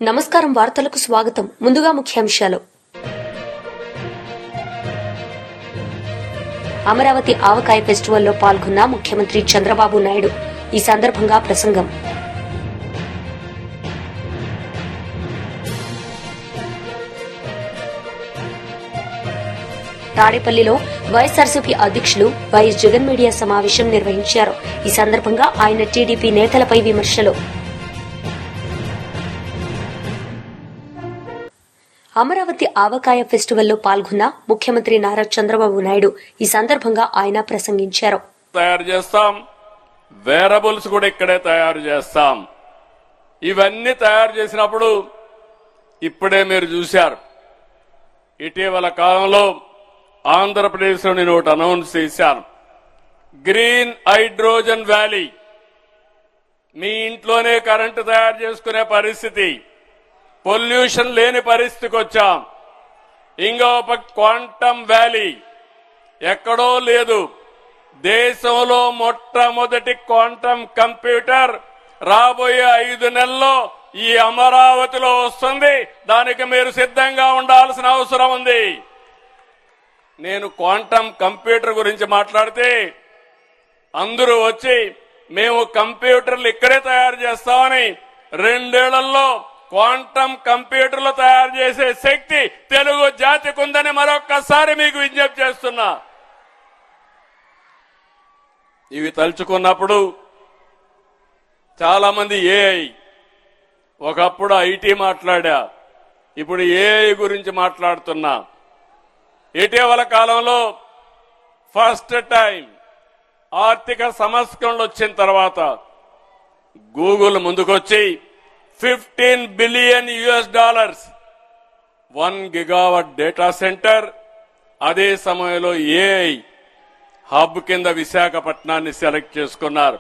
నమస్కారం. వార్తలకు స్వాగతం. ముందుగా ముఖ్యాంశాలు. అమరావతి ఆవకాయ ఫెస్టివల్లో పాల్గొన్న ముఖ్యమంత్రి చంద్రబాబు నాయుడు. ఈ సందర్భంగా ప్రసంగం. తాడేపల్లిలో వైఎస్ఆర్సీపీ అధ్యక్షులు వైఎస్ జగన్ మీడియా సమావేశం నిర్వహించారు. ఈ సందర్భంగా ఆయన టీడీపీ నేతలపై విమర్శలు. అమరావతి ఆవకాయ ఫెస్టివల్లో పాల్గొన్న ముఖ్యమంత్రి నారా చంద్రబాబు నాయుడు. ఈ సందర్భంగా ఆయన ప్రసంగించారు. తయారు చేస్తాం, వేరబుల్స్ కూడా ఇక్కడే తయారు చేస్తాం. ఇవన్నీ తయారు చేసినప్పుడు ఇప్పుడే మీరు చూశారు, ఇటీవల కాలంలో ఆంధ్రప్రదేశ్లో నేను ఒకటి అనౌన్స్ చేశాను. Green hydrogen valley. మీ ఇంట్లోనే కరెంటు తయారు చేసుకునే పరిస్థితి, పొల్యూషన్ లేని పరిస్థితికి వచ్చాం. ఇంకో క్వాంటమ్ వ్యాలీ ఎక్కడో లేదు. దేశంలో మొట్టమొదటి క్వాంటమ్ కంప్యూటర్ రాబోయే 5 నెలల్లో ఈ అమరావతిలో వస్తుంది. దానికి మీరు సిద్ధంగా ఉండాల్సిన అవసరం ఉంది. నేను క్వాంటమ్ కంప్యూటర్ గురించి మాట్లాడితే అందరూ వచ్చి మేము కంప్యూటర్లు ఇక్కడే తయారు చేస్తామని, 2 ఏళ్లలో క్వాంటమ్ కంప్యూటర్లు తయారు చేసే శక్తి తెలుగు జాతికి ఉందని మరొక్కసారి మీకు విజ్ఞప్తి చేస్తున్నా. ఇవి తలుచుకున్నప్పుడు చాలా మంది ఏఐ, ఒకప్పుడు ఐటీ మాట్లాడా, ఇప్పుడు ఏఐ గురించి మాట్లాడుతున్నా. ఇటీవల కాలంలో ఫస్ట్ టైం ఆర్థిక సంస్కరణలు వచ్చిన తర్వాత గూగుల్ ముందుకొచ్చి $15 బిలియన్ 1 గిగావాట్ డేటా సెంటర్, అదే సమయంలో ఏఐ హబ్ కింద విశాఖపట్నాన్ని సెలెక్ట్ చేసుకున్నారు.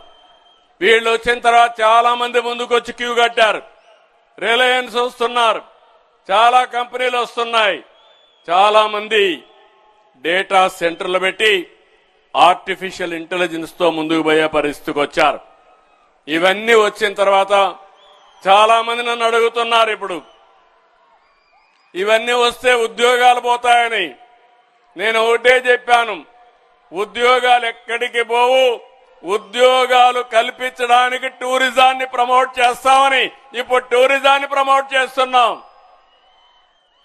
వీళ్ళు వచ్చిన తర్వాత చాలా మంది ముందుకొచ్చి క్యూ కట్టారు. రిలయన్స్ వస్తున్నారు, చాలా కంపెనీలు వస్తున్నాయి. చాలా మంది డేటా సెంటర్లు పెట్టి ఆర్టిఫిషియల్ ఇంటెలిజెన్స్ తో ముందుకు పోయే పరిస్థితికి వచ్చారు. ఇవన్నీ వచ్చిన తర్వాత చాలా మంది నన్ను అడుగుతున్నారు, ఇప్పుడు ఇవన్నీ వస్తే ఉద్యోగాలు పోతాయని. నేను ఒకటే చెప్పాను, ఉద్యోగాలు ఎక్కడికి పోవు. ఉద్యోగాలు కల్పించడానికి టూరిజాన్ని ప్రమోట్ చేస్తామని ఇప్పుడు టూరిజాన్ని ప్రమోట్ చేస్తున్నాం.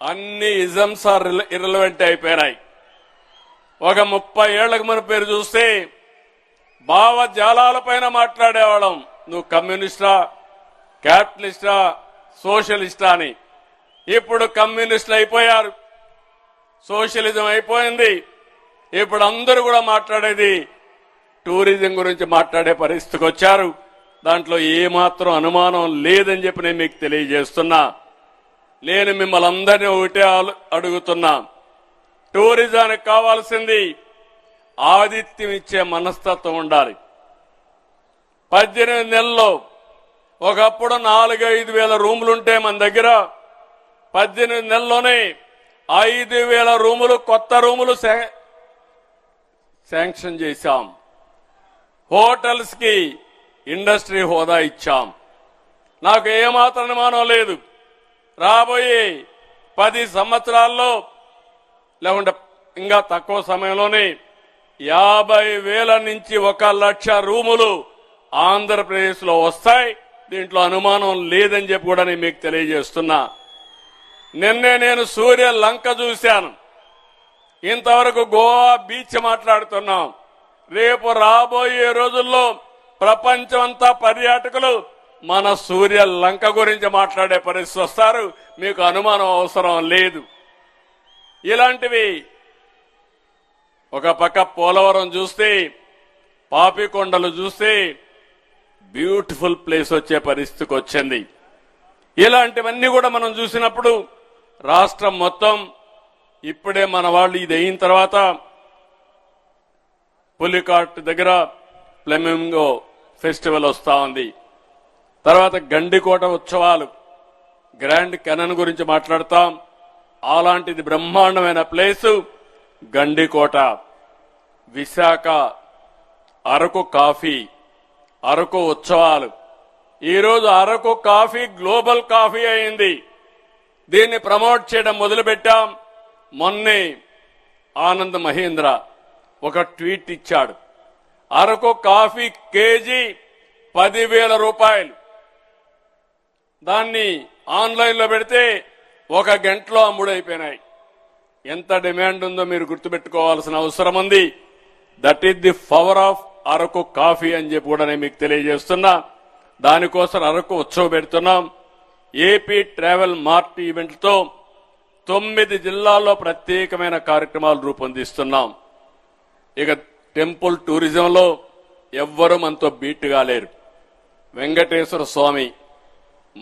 అన్ని ఇజమ్స్ ఆర్ ఇర్రెలవెంట్ అయిపోయినాయి. ఒక 30 ఏళ్లకు మన పేరు చూస్తే భావజాలాలపైన మాట్లాడేవాళ్ళం. నువ్వు కమ్యూనిస్టా, క్యాపిటలిస్టా, సోషలిస్టా అని. ఇప్పుడు కమ్యూనిస్టులు అయిపోయారు, సోషలిజం అయిపోయింది. ఇప్పుడు అందరూ కూడా మాట్లాడేది టూరిజం గురించి మాట్లాడే పరిస్థితికి వచ్చారు. దాంట్లో ఏమాత్రం అనుమానం లేదని చెప్పి నేను మీకు తెలియజేస్తున్నా. నేను మిమ్మల్ని అందరినీ ఒకటే అడుగుతున్నా, టూరిజానికి కావాల్సింది ఆతిథ్యం ఇచ్చే మనస్తత్వం ఉండాలి. 18 నెలల్లో ఒకప్పుడు 4-5 వేల రూములుంటే మన దగ్గర 18 నెలల్లోనే 5,000 రూములు, కొత్త రూములు శాంక్షన్ చేశాం. హోటల్స్ కి ఇండస్ట్రీ హోదా ఇచ్చాం. నాకు ఏమాత్రం అనుమానం లేదు, రాబోయే 10 సంవత్సరాల్లో లేకుంటే ఇంకా తక్కువ సమయంలోనే 50,000 నుంచి 1,00,000 రూములు ఆంధ్రప్రదేశ్ లో వస్తాయి. దీంట్లో అనుమానం లేదని చెప్పి కూడా నేను మీకు తెలియజేస్తున్నా. నిన్నే నేను సూర్య లంక చూశాను. ఇంతవరకు గోవా బీచ్ మాట్లాడుతున్నాం. రేపు రాబోయే రోజుల్లో ప్రపంచమంతా పర్యాటకులు మన సూర్య లంక గురించి మాట్లాడే పరిస్థితి వస్తారు. మీకు అనుమానం అవసరం లేదు. ఇలాంటివి ఒక పక్క పోలవరం చూస్తే, పాపికొండలు చూస్తే బ్యూటిఫుల్ ప్లేస్ వచ్చే పరిస్థితికి వచ్చింది. ఇలాంటివన్నీ కూడా మనం చూసినప్పుడు రాష్ట్రం మొత్తం ఇప్పుడే మన వాళ్ళు ఇది అయిన తర్వాత పులికాట్ దగ్గర ఫ్లెమింగో ఫెస్టివల్ వస్తా ఉంది. తర్వాత గండికోట ఉత్సవాలు, గ్రాండ్ కెనన్ గురించి మాట్లాడతాం. అలాంటిది బ్రహ్మాండమైన ప్లేసు గండికోట. విశాఖ, అరకు కాఫీ, అరకు ఉత్సవాలు, ఈరోజు అరకు కాఫీ గ్లోబల్ కాఫీ అయింది. దీన్ని ప్రమోట్ చేయడం మొదలుపెట్టాం. మొన్నే ఆనంద్ మహీంద్ర ఒక ట్వీట్ ఇచ్చాడు. అరకు కాఫీ కేజీ 10,000 రూపాయలు. దాన్ని ఆన్లైన్లో పెడితే 1 గంటలో అమ్ముడైపోయినాయి. ఎంత డిమాండ్ ఉందో మీరు గుర్తుపెట్టుకోవాల్సిన అవసరం ఉంది. That is the power of Araku coffee అని చెప్పి కూడా నేను మీకు తెలియజేస్తున్నా. దానికోసం అరకు ఉత్సవం పెడుతున్నాం. ఏపీ ట్రావెల్ మార్ట్ ఈవెంట్తో 9 జిల్లాల్లో ప్రత్యేకమైన కార్యక్రమాలు రూపొందిస్తున్నాం. ఇక టెంపుల్ టూరిజంలో ఎవ్వరూ మనతో బీట్ కాలేరు. వెంకటేశ్వర స్వామి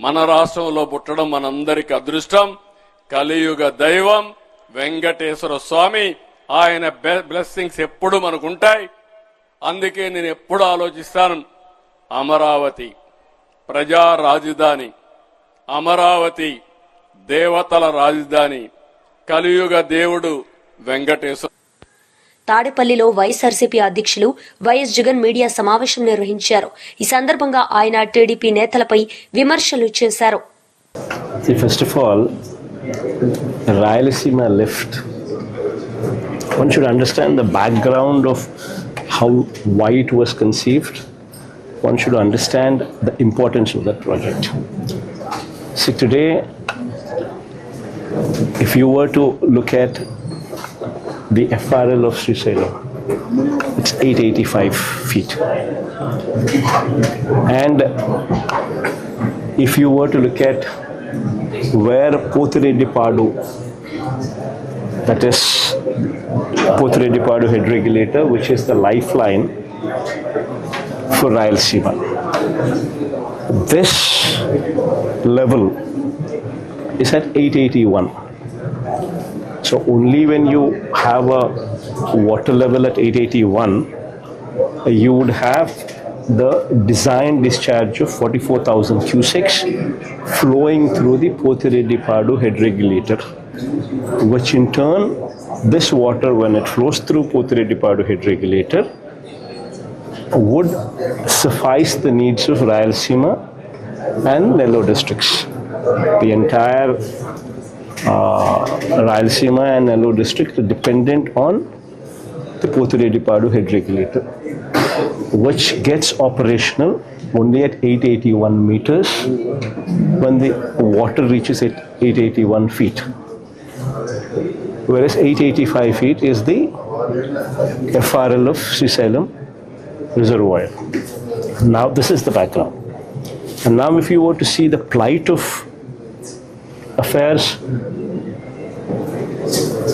మన రాష్ట్రంలో పుట్టడం మనందరికీ అదృష్టం. కలియుగ దైవం వెంకటేశ్వర స్వామి. ఆయన బ్లెస్సింగ్స్ ఎప్పుడు మనకుంటాయి. అందుకే నేను ఎప్పుడు ఆలోచిస్తాను, అమరావతి ప్రజా రాజధాని, అమరావతి దేవతల రాజధాని, కలియుగ దేవుడు వెంకటేశ్వర. తాడేపల్లిలో వైఎస్ఆర్సీపీ అధ్యక్షులు వైఎస్ జగన్ మీడియా సమావేశం నిర్వహించారు. ఈ సందర్భంగా ఆయన టీడీపీ నేతలపై విమర్శలు చేశారు. First of all, Rayalaseema lift. One should understand the background of how why it was conceived. One should understand the importance of that project. See, today, if you were to look at the FRL of Srisailam, it's 885 feet. And if you were to look at where Pothiredi-Padu, that is Pothiredi-Padu head regulator, which is the lifeline for Rayalaseema, this level is at 881. So only when you have a water level at 881, you would have the design discharge of 44,000 cusecs flowing through the Pothiredi-Padu head regulator, which in turn, this water, when it flows through Pothiredi-Padu head regulator, would suffice the needs of Rayalaseema and Nellore districts. The entire Rayalaseema and Nellore district are dependent on the Pothiredi-Padu head regulator, which gets operational only at 881 meters when the water reaches 881 feet. Whereas 885 feet is the FRL of Srisailam reservoir. Now this is the background. And now if you were to see the plight of affairs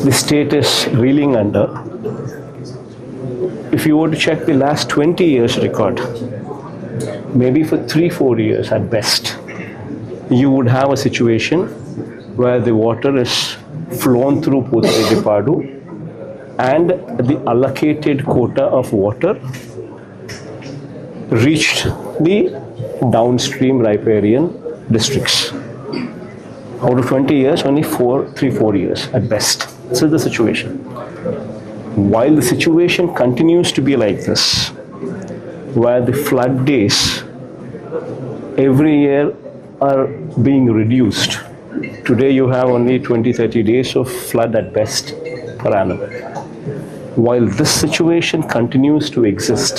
the state is reeling under, if you were to check the last 20 years record, maybe for 3-4 years at best, you would have a situation where the water is flown through Pothiredi-Padu and the allocated quota of water reached the downstream riparian districts. Out of 20 years, only 3-4 years at best. This is the situation. While the situation continues to be like this, where the flood days every year are being reduced, today you have only 20-30 days of flood at best per annum. While this situation continues to exist,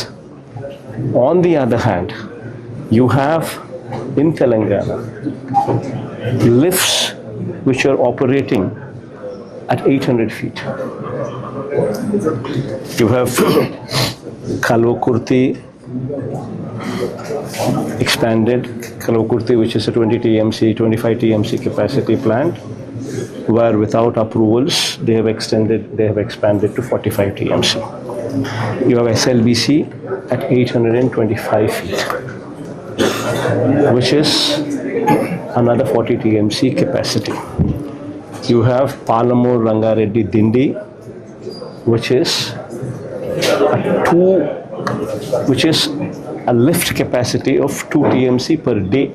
on the other hand, you have in Telangana lifts which are operating at 800 feet. You have Kalvakurthi expanded, Kalvakurthi, which is a 20 TMC, 25 TMC capacity plant, where without approvals they have expanded to 45 TMC. You have SLBC at 825 feet, which is another 40 TMC capacity. You have Palamur Rangareddy Dindi, which is a lift capacity of 2 TMC per day.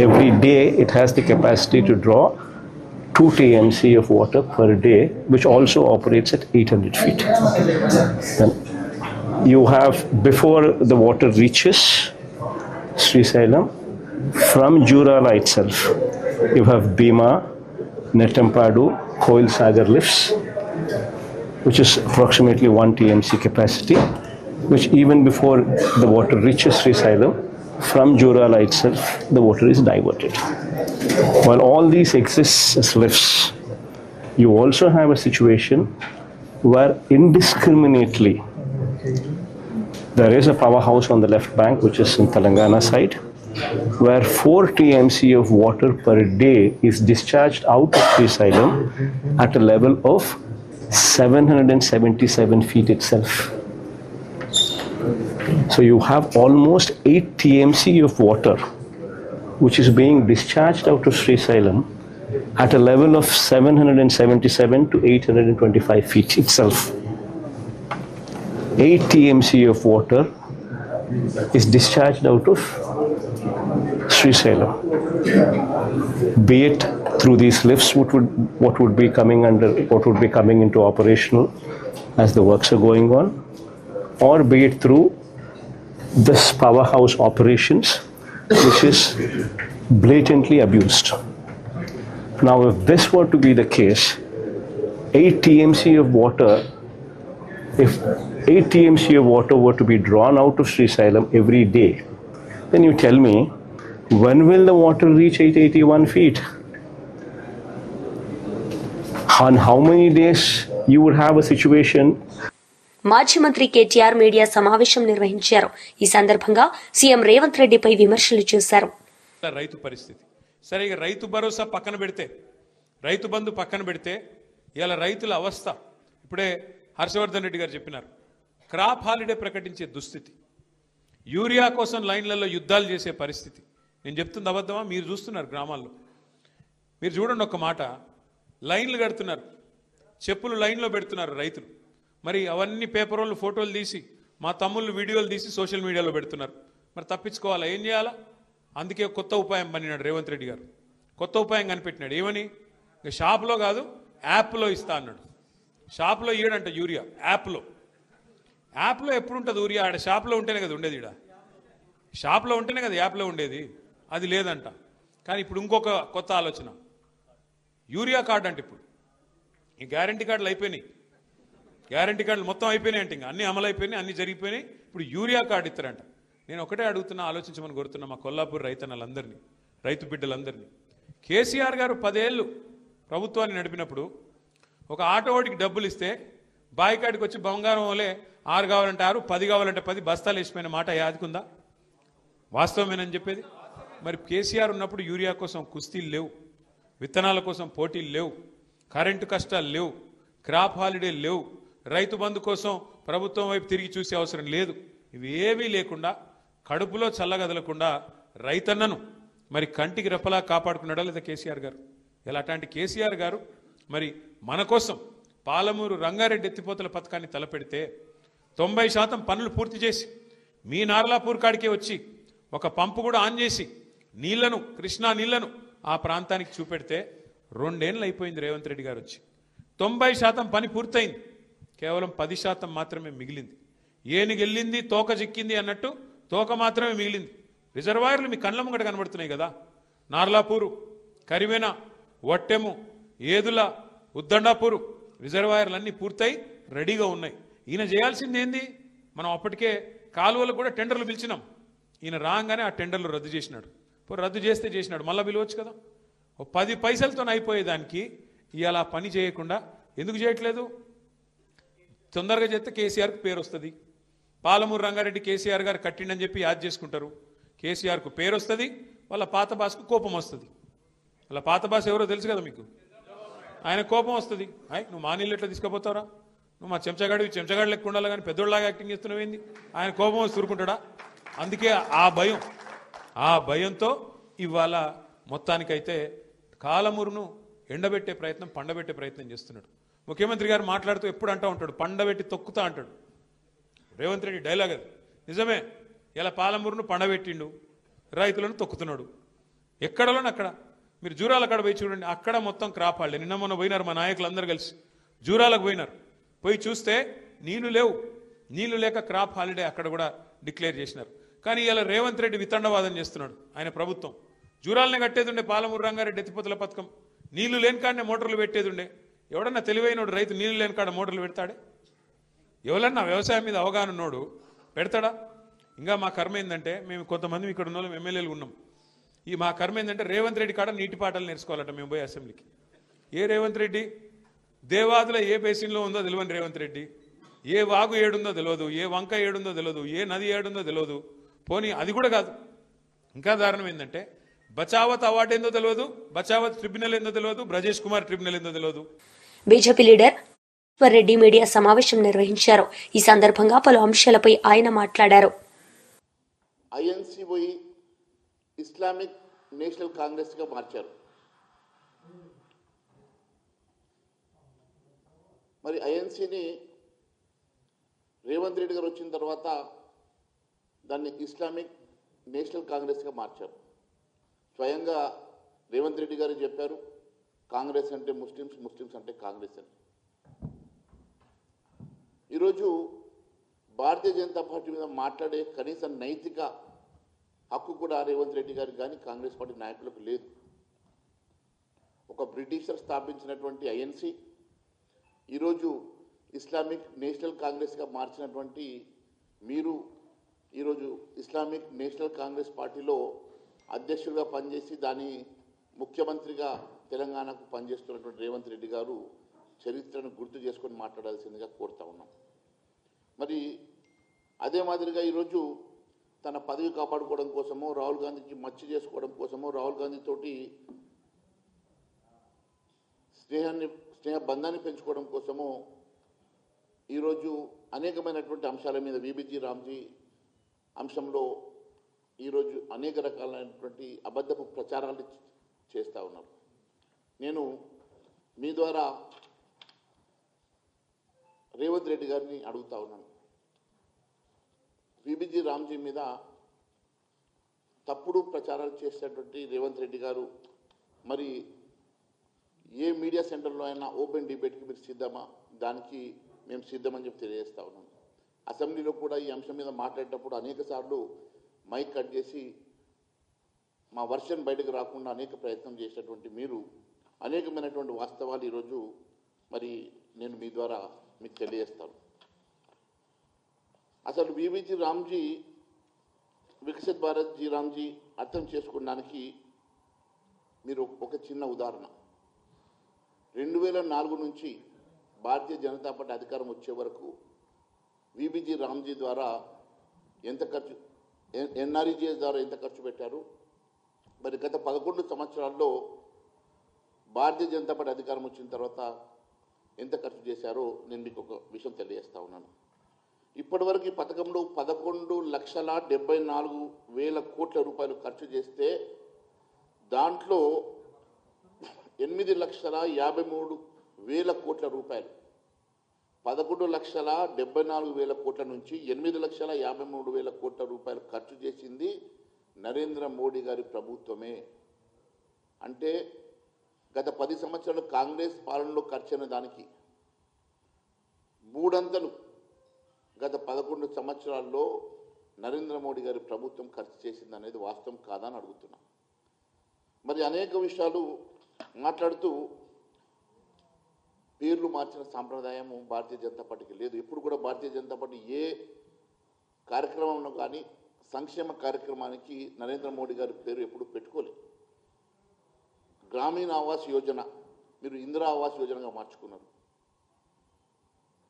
Every day it has the capacity to draw 2 TMC of water per day, which also operates at 800 feet. Then you have, before the water reaches Srisailam. From Jurala itself, you have Bhima, Netampadu, Koil Sagar lifts, which is approximately 1 TMC capacity, which even before the water reaches Srisailam, from Jurala itself, the water is diverted. While all these exist as lifts, you also have a situation where indiscriminately there is a powerhouse on the left bank, which is in Telangana side, where 4 TMC of water per day is discharged out of Srisailam at a level of 777 feet itself. So you have almost 8 TMC of water which is being discharged out of Srisailam at a level of 777 to 825 feet itself. 8 TMC of water is discharged out of Srisailam. Be it through these lifts, what would be coming into operational as the works are going on, or be it through this powerhouse operations, which is blatantly abused. Now, if this were to be the case, 8 TMC of water, if 8 TMC of water were to be drawn out of Srisailam every day, then you tell me, when will the water reach 881 feet? On how many days you would have a situation? మాజీ మంత్రి KTR media సమావేశం నిర్వహించారు. ఈ సందర్భంగా CM Revanth రెడ్డిపై విమర్శలు చేశారు. రైతు పరిస్థితి సరే, ఇక రైతు భరోసా పక్కన పెడితే, రైతు బంధు పక్కన పెడితే, ఇలా రైతుల అవస్థ ఇప్పుడే హర్షవర్ధన్ రెడ్డి గారు చెప్పినారు. క్రాప్ హాలిడే ప్రకటించే దుస్థితి, యూరియా కోసం లైన్లలో యుద్ధాలు చేసే పరిస్థితి. నేను చెప్తుంది అబద్ధమా? మీరు చూస్తున్నారు గ్రామాల్లో. మీరు చూడండి ఒక్క మాట, లైన్లు కడుతున్నారు, చెప్పులు లైన్లో పెడుతున్నారు రైతులు. మరి అవన్నీ పేపర్ వాళ్ళు ఫోటోలు తీసి, మా తమ్ముళ్ళు వీడియోలు తీసి సోషల్ మీడియాలో పెడుతున్నారు. మరి తప్పించుకోవాలా? ఏం చేయాలా? అందుకే కొత్త ఉపాయం పన్నినాడు రేవంత్ రెడ్డి గారు. కొత్త ఉపాయం కనిపెట్టినాడు. ఏమని? ఇక షాప్లో కాదు, యాప్లో ఇస్తా అన్నాడు. షాప్లో ఇయ్యడంట యూరియా, యాప్లో. యాప్లో ఎప్పుడు ఉంటుంది యూరియా? ఆడ షాప్లో ఉంటేనే కదా ఉండేది. ఈడ షాప్లో ఉంటేనే కదా యాప్లో ఉండేది. అది లేదంట. కానీ ఇప్పుడు ఇంకొక కొత్త ఆలోచన, యూరియా కార్డు అంటే ఇప్పుడు ఈ గ్యారంటీ కార్డులు అయిపోయినాయి. గ్యారంటీ కార్డులు మొత్తం అయిపోయినాయి అంటే, ఇంకా అన్నీ అమలు అయిపోయినాయి, అన్నీ జరిగిపోయినాయి. ఇప్పుడు యూరియా కార్డు ఇస్తారంట. నేను ఒకటే అడుగుతున్నా, ఆలోచించమని కోరుతున్నా మా కొల్లాపూర్ రైతన్నలందరినీ, రైతు బిడ్డలందరినీ. కేసీఆర్ గారు 10 ఏళ్ళు ప్రభుత్వాన్ని నడిపినప్పుడు ఒక ఆటోవాడికి డబ్బులు ఇస్తే బాయికాడికి వచ్చి బంగారం వలే 6 కావాలంటే 6, 10 కావాలంటే 10 బస్తాలు వేసిపోయిన మాట యాదికుందా? వాస్తవమేనని చెప్పేది. మరి కేసీఆర్ ఉన్నప్పుడు యూరియా కోసం కుస్తీలు లేవు, విత్తనాల కోసం పోటీలు లేవు, కరెంటు కష్టాలు లేవు, క్రాప్ హాలిడే లేవు, రైతు బంధు కోసం ప్రభుత్వం వైపు తిరిగి చూసే అవసరం లేదు. ఇవి ఏమీ లేకుండా, కడుపులో చల్లగదలకుండా రైతన్నను మరి కంటికి రెప్పలా కాపాడుకున్నాడా లేదా కేసీఆర్ గారు? ఇలా అట్లాంటి కేసీఆర్ గారు మరి మన కోసం పాలమూరు రంగారెడ్డి ఎత్తిపోతల పథకాన్ని తలపెడితే 90% పనులు పూర్తి చేసి మీ నార్లాపూర్ కాడికే వచ్చి ఒక పంపు కూడా ఆన్ చేసి నీళ్లను, కృష్ణా నీళ్లను ఆ ప్రాంతానికి చూపెడితే 2 ఏళ్ళు అయిపోయింది రేవంత్ రెడ్డి గారు వచ్చి. 90% పని పూర్తయింది, కేవలం 10% మాత్రమే మిగిలింది. ఏనుగెళ్ళింది తోక చిక్కింది అన్నట్టు తోక మాత్రమే మిగిలింది. రిజర్వాయర్లు మీ కళ్ళ ముంగట కనబడుతున్నాయి కదా. నార్లాపూరు, కరివెన, వట్టెము, ఏదుల, ఉద్దండాపూరు రిజర్వాయర్లు అన్నీ పూర్తయి రెడీగా ఉన్నాయి. ఈయన చేయాల్సింది ఏంది? మనం అప్పటికే కాలువలకు కూడా టెండర్లు పిలిచినాం. ఈయన రాగానే ఆ టెండర్లు రద్దు చేసినాడు. రద్దు చేస్తే చేసినాడు, మళ్ళీ పిలవచ్చు కదా. 10 పైసలతో అయిపోయేదానికి ఇవాళ పని చేయకుండా ఎందుకు చేయట్లేదు? తొందరగా చేస్తే కేసీఆర్కు పేరు వస్తుంది. పాలమూరు రంగారెడ్డి కేసీఆర్ గారు కట్టిండని చెప్పి యాద్ చేసుకుంటారు. కేసీఆర్కు పేరు వస్తుంది, వాళ్ళ పాత బాస్కు కోపం వస్తుంది. వాళ్ళ పాత బాస్ ఎవరో తెలుసు కదా మీకు. ఆయన కోపం వస్తుంది, నువ్వు మా నీళ్ళు ఎట్లా తీసుకుపోతావురా, నువ్వు మా చెంచగాడు లెక్క ఉండాలి కానీ పెద్దోళ్ళలాగా యాక్టింగ్ చేస్తున్నావేంది? ఆయన కోపం వచ్చి ఊరుకుంటాడా? అందుకే ఆ భయంతో ఇవాళ మొత్తానికైతే కాలమూరును ఎండబెట్టే ప్రయత్నం, పండబెట్టే ప్రయత్నం చేస్తున్నాడు. ముఖ్యమంత్రి గారు మాట్లాడుతూ ఎప్పుడు అంటూ ఉంటాడు, పండబెట్టి తొక్కుతా అంటాడు. రేవంత్ రెడ్డి డైలాగ్ అది. నిజమే, ఇలా పాలమూరును పండబెట్టిండు, రైతులను తొక్కుతున్నాడు. ఎక్కడలోని అక్కడ మీరు జూరాల కాడ పోయి చూడండి, అక్కడ మొత్తం క్రాప్ హాలిడే. నిన్న మొన్న పోయినారు మా నాయకులందరూ కలిసి, జూరాలకు పోయినారు. పోయి చూస్తే నీళ్లు లేవు, నీళ్లు లేక క్రాప్ హాలిడే అక్కడ కూడా డిక్లేర్ చేసినారు. కానీ ఇలా రేవంత్ రెడ్డి వితండవాదం చేస్తున్నాడు. ఆయన ప్రభుత్వం జూరాలనే కట్టేది ఉండే, పాలమూరు రంగారెడ్డి ఎత్తిపోతల పథకం, నీళ్లు లేని కాడనే మోటార్లు పెట్టేది ఉండే. ఎవడన్నా తెలివైనోడు రైతు నీళ్లు లేని కాడ మోటార్లు పెడతాడే? ఎవరన్నా వ్యవసాయం మీద అవగాహన ఉన్నోడు పెడతాడా? ఇంకా మా కర్మ ఏంటంటే, మేము కొంతమంది ఇక్కడ ఉన్న వాళ్ళం ఎమ్మెల్యేలు ఉన్నాం. మా కర్మ ఏంటంటే రేవంత్ రెడ్డి కాడ నీటి పాటలు నేర్చుకోవాలట మేము పోయి అసెంబ్లీకి. ఏ రేవంత్ రెడ్డి? దేవాదుల ఏ బేసిన్లో ఉందో తెలియని రేవంత్ రెడ్డి, ఏ వాగు ఏడుందో తెలియదు, ఏ వంక ఏడుందో తెలియదు, ఏ నది ఏడుందో తెలియదు. పోనీ అది కూడా కాదు, ఇంకా దారుణం ఏంటంటే బచావత్ అవార్డు ఏందో తెలియదు, బచావత్ ట్రిబ్యునల్ ఏందో తెలియదు, బ్రజేష్ కుమార్ ట్రిబ్యునల్ ఏందో తెలియదు. బీజేపీ లీడర్ రెడ్డి మీడియా సమావేశం నిర్వహించారు. ఈ సందర్భంగా పలు అంశాలపై ఆయన మాట్లాడారు. ఐఎన్సీ పోయి ఇస్లామిక్ నేషనల్ కాంగ్రెస్ గా మార్చారు. మరి ఐఎన్సీని రేవంత్ రెడ్డి గారు వచ్చిన తర్వాత దాన్ని ఇస్లామిక్ నేషనల్ కాంగ్రెస్ గా మార్చారు. స్వయంగా రేవంత్ రెడ్డి గారు చెప్పారు, కాంగ్రెస్ అంటే ముస్లిమ్స్, ముస్లిమ్స్ అంటే కాంగ్రెస్ అని. ఈరోజు భారతీయ జనతా పార్టీ మీద మాట్లాడే కనీస నైతిక హక్కు కూడా రేవంత్ రెడ్డి గారికి కానీ కాంగ్రెస్ పార్టీ నాయకులకు లేదు. ఒక బ్రిటిషర్ స్థాపించినటువంటి ఐఎన్సీ ఈరోజు ఇస్లామిక్ నేషనల్ కాంగ్రెస్గా మార్చినటువంటి మీరు ఈరోజు ఇస్లామిక్ నేషనల్ కాంగ్రెస్ పార్టీలో అధ్యక్షుడిగా పనిచేసి దాని ముఖ్యమంత్రిగా తెలంగాణకు పనిచేస్తున్నటువంటి రేవంత్ రెడ్డి గారు చరిత్రను గుర్తు చేసుకొని మాట్లాడాల్సిందిగా కోరుతా ఉన్నాం. మరి అదే మాదిరిగా ఈరోజు తన పదవి కాపాడుకోవడం కోసమో, రాహుల్ గాంధీకి మచ్చి చేసుకోవడం కోసమో, రాహుల్ గాంధీ తోటి స్నేహ బంధాన్ని పెంచుకోవడం కోసమో ఈరోజు అనేకమైనటువంటి అంశాల మీద వీబీజీ రామ్జీ అంశంలో ఈరోజు అనేక రకాలైనటువంటి అబద్ధపు ప్రచారాలు చేస్తూ ఉన్నారు. నేను మీ ద్వారా రేవంత్ రెడ్డి గారిని అడుగుతా ఉన్నాను, వీబీజీ రామ్జీ మీద తప్పుడు ప్రచారాలు చేసేటువంటి రేవంత్ రెడ్డి గారు మరి ఏ మీడియా సెంటర్లో అయినా ఓపెన్ డిబేట్కి మీరు సిద్ధమా? దానికి మేము సిద్ధమని చెప్పి తెలియజేస్తా ఉన్నాం. అసెంబ్లీలో కూడా ఈ అంశం మీద మాట్లాడేటప్పుడు అనేక సార్లు మైక్ కట్ చేసి మా వర్షన్ బయటకు రాకుండా అనేక ప్రయత్నం చేసినటువంటి మీరు అనేకమైనటువంటి వాస్తవాలు ఈరోజు మరి నేను మీ ద్వారా మీకు తెలియజేస్తాను. అసలు వీబీజీ రామ్జీ, వికసిత్ భారత్ జీ రామ్జీ అర్థం చేసుకోవడానికి మీరు ఒక చిన్న ఉదాహరణ. 2004 నుంచి భారతీయ జనతా పార్టీ అధికారం వచ్చే వరకు వీబీజీ రామ్జీ ద్వారా ఎంత ఖర్చు, ఎన్ఆర్ఈజీఎస్ ద్వారా ఎంత ఖర్చు పెట్టారు, మరి గత 11 సంవత్సరాల్లో భారతీయ జనతా పార్టీ అధికారం వచ్చిన తర్వాత ఎంత ఖర్చు చేశారో నేను మీకు ఒక విషయం తెలియజేస్తా ఉన్నాను. ఇప్పటివరకు ఈ పథకంలో 11,74,000 కోట్ల రూపాయలు ఖర్చు చేస్తే దాంట్లో 8,53,000 కోట్ల రూపాయలు, 11,74,000 కోట్ల నుంచి 8,53,000 కోట్ల రూపాయలు ఖర్చు చేసింది నరేంద్ర మోడీ గారి ప్రభుత్వమే. అంటే గత 10 సంవత్సరాలు కాంగ్రెస్ పాలనలో ఖర్చైన దానికి 3 అంతలు గత 11 సంవత్సరాల్లో నరేంద్ర మోడీ గారి ప్రభుత్వం ఖర్చు చేసింది అనేది వాస్తవం కాదా అని అడుగుతున్నా. మరి అనేక విషయాలు మాట్లాడుతూ పేర్లు మార్చిన సాంప్రదాయము భారతీయ జనతా పార్టీకి లేదు. ఎప్పుడు కూడా భారతీయ జనతా పార్టీ ఏ కార్యక్రమంలో కానీ సంక్షేమ కార్యక్రమానికి నరేంద్ర మోడీ గారి పేరు ఎప్పుడు పెట్టుకోలేదు. గ్రామీణ ఆవాస్ యోజన మీరు ఇందిరా ఆవాస్ యోజనగా మార్చుకున్నారు.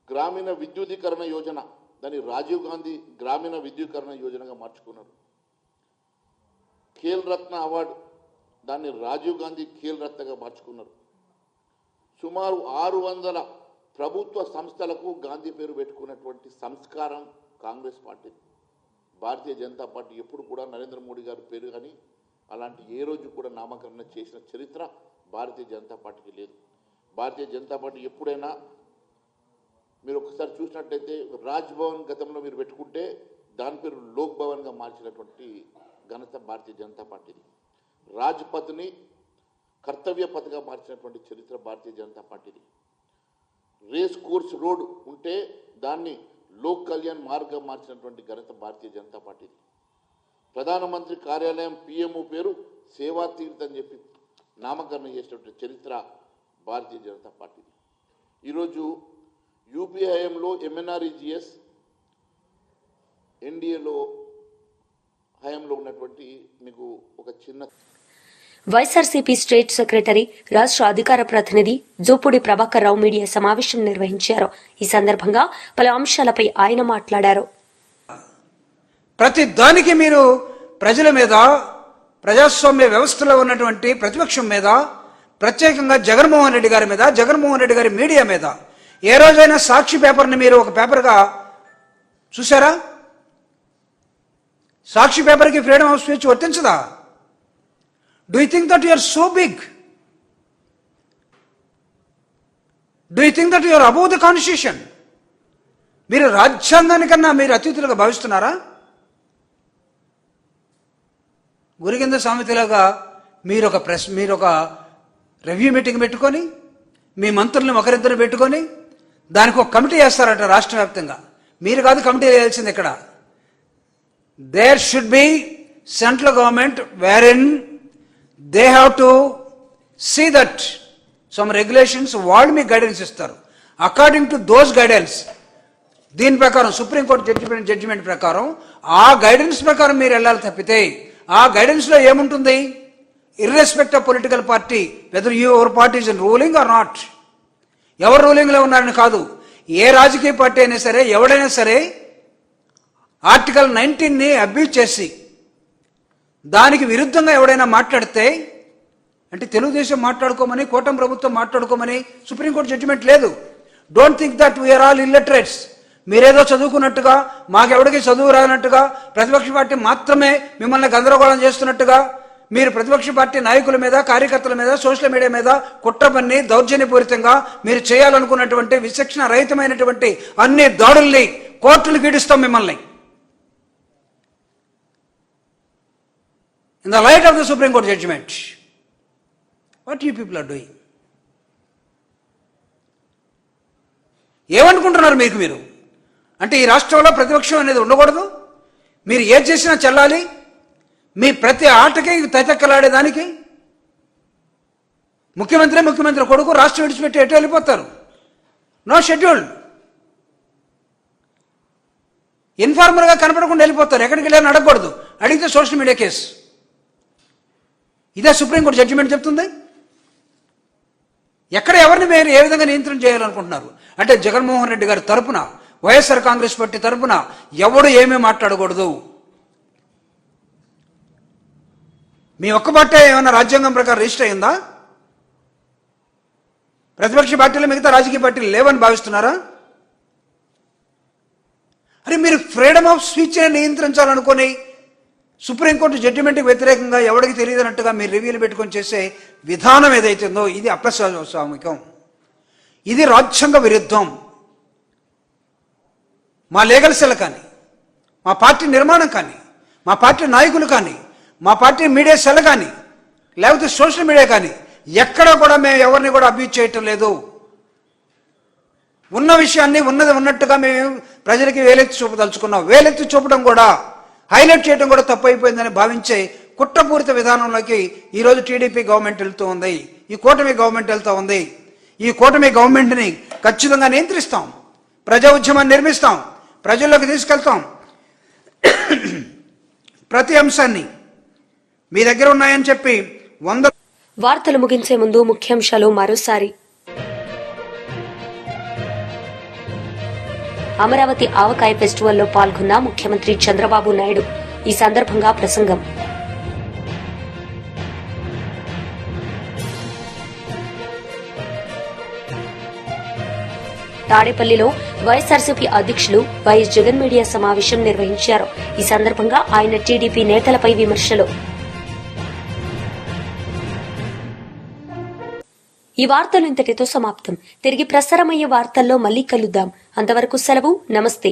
గ్రామీణ విద్యుదీకరణ యోజన దాన్ని రాజీవ్ గాంధీ గ్రామీణ విద్యుదీకరణ యోజనగా మార్చుకున్నారు. ఖేల్ రత్న అవార్డు దాన్ని రాజీవ్ గాంధీ ఖేల్ రత్నగా మార్చుకున్నారు. సుమారు 600 ప్రభుత్వ సంస్థలకు గాంధీ పేరు పెట్టుకున్నటువంటి సంస్కారం కాంగ్రెస్ పార్టీ. భారతీయ జనతా పార్టీ ఎప్పుడు కూడా నరేంద్ర మోడీ గారి పేరు కానీ అలాంటి ఏ రోజు కూడా నామకరణ చేసిన చరిత్ర భారతీయ జనతా పార్టీకి లేదు. భారతీయ జనతా పార్టీ ఎప్పుడైనా మీరు ఒకసారి చూసినట్టయితే రాజ్ భవన్ గతంలో మీరు పెట్టుకుంటే దాని పేరు లోక్ భవన్గా మార్చినటువంటి ఘనత భారతీయ జనతా పార్టీది. రాజ్పథ్ని కర్తవ్య పథగా మార్చినటువంటి చరిత్ర భారతీయ జనతా పార్టీది. రేస్ కోర్స్ రోడ్ ఉంటే దాన్ని లోక్ కళ్యాణ్ మార్గం మార్చినటువంటి ఘనత భారతీయ జనతా పార్టీది. ప్రధానమంత్రి కార్యాలయం పిఎంఓ పేరు సేవా తీర్థ్ అని చెప్పి నామకరణం చేసినటువంటి చరిత్ర భారతీయ జనతా పార్టీ. ఈరోజు యూపీఐఎంలో ఎంఎన్ఆర్ఈజిఎస్ ఎన్డీఏలో హయాంలో ఉన్నటువంటి మీకు ఒక చిన్న వైఎస్ఆర్సీపీ స్టేట్ సెక్రటరీ రాష్ట్ర అధికార ప్రతినిధి జూపూడి ప్రభాకర్ రావు మీడియా సమావేశం నిర్వహించారు. ఈ సందర్భంగా పలు అంశాలపై ఆయన మాట్లాడారు. ప్రతి దానికి మీరు ప్రజల మీద, ప్రజాస్వామ్య వ్యవస్థలో ఉన్నటువంటి ప్రతిపక్షం మీద, ప్రత్యేకంగా జగన్మోహన్ రెడ్డి గారి మీద, జగన్మోహన్ రెడ్డి గారి మీడియా మీద ఏ రోజైనా సాక్షి పేపర్ని మీరు ఒక పేపర్గా చూసారా? సాక్షి పేపర్కి ఫ్రీడమ్ ఆఫ్ స్పీచ్ వర్తించదా? Do you think that you are so big? Do you think that you are above the constitution? మీరు రాజ్యాంగానికన్నా మీరు అతిథులుగా భావిస్తున్నారా? గురికింద సామెతలాగా మీరు ఒక రివ్యూ మీటింగ్ పెట్టుకొని మీ మంత్రులను ఒకరిద్దరు పెట్టుకొని దానికి ఒక కమిటీ వేస్తారట రాష్ట్ర వ్యాప్తంగా. మీరు కాదు కమిటీ వేయాల్సింది. ఇక్కడ there should be central government where they have to see that some regulations వాళ్ళు మీకు గైడెన్స్ ఇస్తారు. అకార్డింగ్ టు దోస్ గైడెన్స్, దీని ప్రకారం సుప్రీంకోర్టు జడ్జిమెంట్ ప్రకారం ఆ గైడెన్స్ ప్రకారం మీరు వెళ్ళాలి తప్పితే ఆ గైడెన్స్లో ఏముంటుంది? Irrespective of political party, whether your party is in ruling or not, ఎవరు రూలింగ్లో ఉన్నారని కాదు. ఏ రాజకీయ పార్టీ అయినా సరే, ఎవడైనా సరే ఆర్టికల్ 19ని అబ్యూజ్ చేసి దానికి విరుద్ధంగా ఎవడైనా మాట్లాడితే, అంటే తెలుగుదేశం మాట్లాడుకోమని, కూటమి ప్రభుత్వం మాట్లాడుకోమని సుప్రీంకోర్టు జడ్జిమెంట్ లేదు. Don't think that we are all illiterates. మీరేదో చదువుకున్నట్టుగా, మాకెవడికి చదువు రానట్టుగా, ప్రతిపక్ష పార్టీ మాత్రమే మిమ్మల్ని గందరగోళం చేస్తున్నట్టుగా, మీరు ప్రతిపక్ష పార్టీ నాయకుల మీద, కార్యకర్తల మీద, సోషల్ మీడియా మీద కుట్ర పన్ని దౌర్జన్యపూరితంగా మీరు చేయాలనుకున్నటువంటి విచక్షణ రహితమైనటువంటి అన్ని దాడుల్ని కోర్టులు గీడిస్తాం మిమ్మల్ని. In the light of the supreme court judgement, what you people are doing? ఏమనుకుంటున్నారు మీరు? అంటే ఈ రాష్ట్రంలో ప్రతిపక్షం అనేది ఉండకూడదు, మీరు ఏది చేసినా చెల్లాలి, మీ ప్రతి ఆటకి తైతక్కలాడేదానికి ముఖ్యమంత్రి కొడుకు రాష్ట్రం విడిచిపెట్టి ఎటు వెళ్ళిపోతారు? నో షెడ్యూల్, ఇన్ఫార్మల్గా కనపడకుండా వెళ్ళిపోతారు. ఎక్కడికి వెళ్ళాలని అడగకూడదు, అడిగితే సోషల్ మీడియా కేసు. ఇదే సుప్రీంకోర్టు జడ్జిమెంట్ చెప్తుంది. ఎక్కడ ఎవరిని మీరు ఏ విధంగా నియంత్రణ చేయాలనుకుంటున్నారు? అంటే జగన్మోహన్ రెడ్డి గారి తరపున, వైఎస్ఆర్ కాంగ్రెస్ పార్టీ తరపున ఎవడు ఏమీ మాట్లాడకూడదు. మీ ఒక్క పార్టీ ఏమైనా రాజ్యాంగం ప్రకారం రిజిస్టర్ అయిందా? ప్రతిపక్ష పార్టీలు మిగతా రాజకీయ పార్టీలు లేవని భావిస్తున్నారా? అరే మీరు ఫ్రీడమ్ ఆఫ్ స్పీచ్ నియంత్రించాలనుకొని సుప్రీంకోర్టు జడ్జిమెంట్కి వ్యతిరేకంగా ఎవరికి తెలియదన్నట్టుగా మీరు రివ్యూలు పెట్టుకొని చేసే విధానం ఏదైతుందో ఇది అప్రజాస్వామికం, ఇది రాజ్యాంగ విరుద్ధం. మా లీగల్ సెల్ కానీ, మా పార్టీ నిర్మాణం కానీ, మా పార్టీ నాయకులు కానీ, మా పార్టీ మీడియా సెల్ కానీ, లేకపోతే సోషల్ మీడియా కానీ ఎక్కడ కూడా మేము ఎవరిని కూడా అబ్యూజ్ చేయటం లేదు. ఉన్న విషయాన్ని ఉన్నది ఉన్నట్టుగా మేము ప్రజలకి వేలెత్తి చూపదలుచుకున్నాం. వేలెత్తి చూపడం కూడా, హైలైట్ చేయడం కూడా తప్పు అయిపోయిందని భావించే కుట్రపూరిత విధానంలోకి ఈరోజు టీడీపీ గవర్నమెంట్ వెళ్తూ ఉంది, ఈ కూటమి గవర్నమెంట్ వెళ్తూ ఉంది. ఈ కూటమి గవర్నమెంట్ని ఖచ్చితంగా నియంత్రిస్తాం, ప్రజా ఉద్యమాన్ని నిర్మిస్తాం, ప్రజల్లోకి తీసుకెళ్తాం. ప్రతి అంశాన్ని మీ దగ్గర ఉన్నాయని చెప్పి వార్తలు ముగించే ముందు ముఖ్యాంశాలు మరోసారి. అమరావతి ఆవకాయ ఫెస్టివల్లో పాల్గొన్న ముఖ్యమంత్రి చంద్రబాబు నాయుడు. ఈ సందర్భంగా ప్రసంగం. తాడేపల్లిలో వైఎస్ఆర్సీపీ అధ్యక్షులు వైఎస్ జగన్ మీడియా సమావేశం నిర్వహించారు. ఈ సందర్భంగా ఆయన టీడీపీ నేతలపై విమర్శలు. ఈ వార్తలు ఇంతటితో సమాప్తం. తిరిగి ప్రసారమయ్యే వార్తల్లో మళ్లీ కలుద్దాం. అంతవరకు సెలవు. నమస్తే.